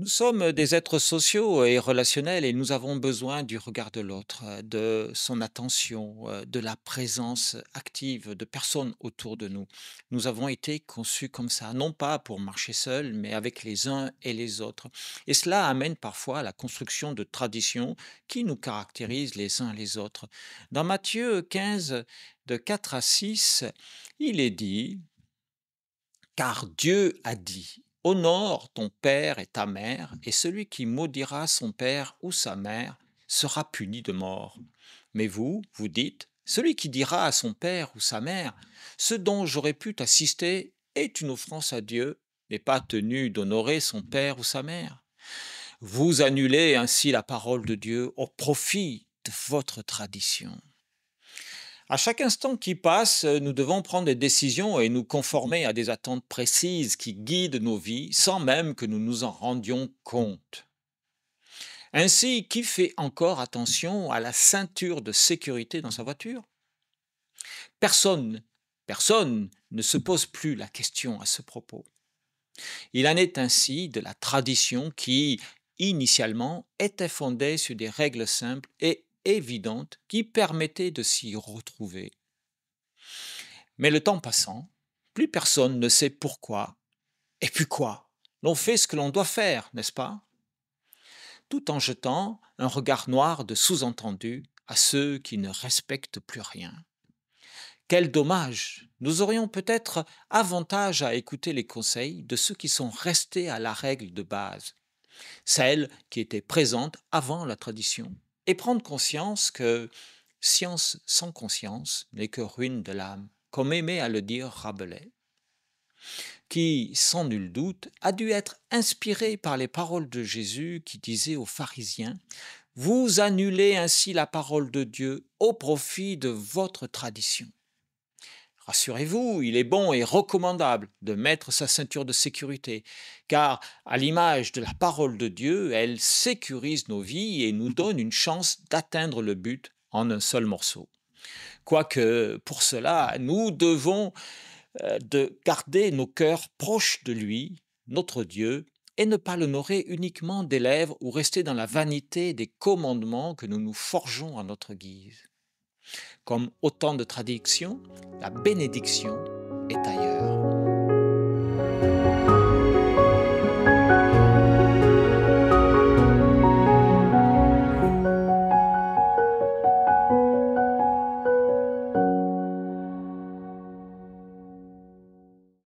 Nous sommes des êtres sociaux et relationnels et nous avons besoin du regard de l'autre, de son attention, de la présence active de personnes autour de nous. Nous avons été conçus comme ça, non pas pour marcher seuls, mais avec les uns et les autres. Et cela amène parfois à la construction de traditions qui nous caractérisent les uns les autres. Dans Matthieu 15, de 4 à 6, il est dit, car Dieu a dit, honore ton père et ta mère, et celui qui maudira son père ou sa mère sera puni de mort. Mais vous, vous dites, celui qui dira à son père ou sa mère, ce dont j'aurais pu t'assister est une offense à Dieu, n'est pas tenu d'honorer son père ou sa mère. Vous annulez ainsi la parole de Dieu au profit de votre tradition. À chaque instant qui passe, nous devons prendre des décisions et nous conformer à des attentes précises qui guident nos vies sans même que nous nous en rendions compte. Ainsi, qui fait encore attention à la ceinture de sécurité dans sa voiture? Personne, personne ne se pose plus la question à ce propos. Il en est ainsi de la tradition qui, initialement, était fondée sur des règles simples et évidentes qui permettaient de s'y retrouver. Mais le temps passant, plus personne ne sait pourquoi et puis quoi. L'on fait ce que l'on doit faire, n'est-ce pas? Tout en jetant un regard noir de sous-entendu à ceux qui ne respectent plus rien. Quel dommage! Nous aurions peut-être avantage à écouter les conseils de ceux qui sont restés à la règle de base, celle qui était présente avant la tradition, et prendre conscience que science sans conscience n'est que ruine de l'âme, comme aimait à le dire Rabelais, qui, sans nul doute, a dû être inspiré par les paroles de Jésus qui disait aux pharisiens, vous annulez ainsi la parole de Dieu au profit de votre tradition. Rassurez-vous, il est bon et recommandable de mettre sa ceinture de sécurité, car à l'image de la parole de Dieu, elle sécurise nos vies et nous donne une chance d'atteindre le but en un seul morceau. Quoique, pour cela, nous devons de garder nos cœurs proches de lui, notre Dieu, et ne pas l'honorer uniquement des lèvres ou rester dans la vanité des commandements que nous nous forgeons à notre guise. Comme autant de traditions, la bénédiction est ailleurs.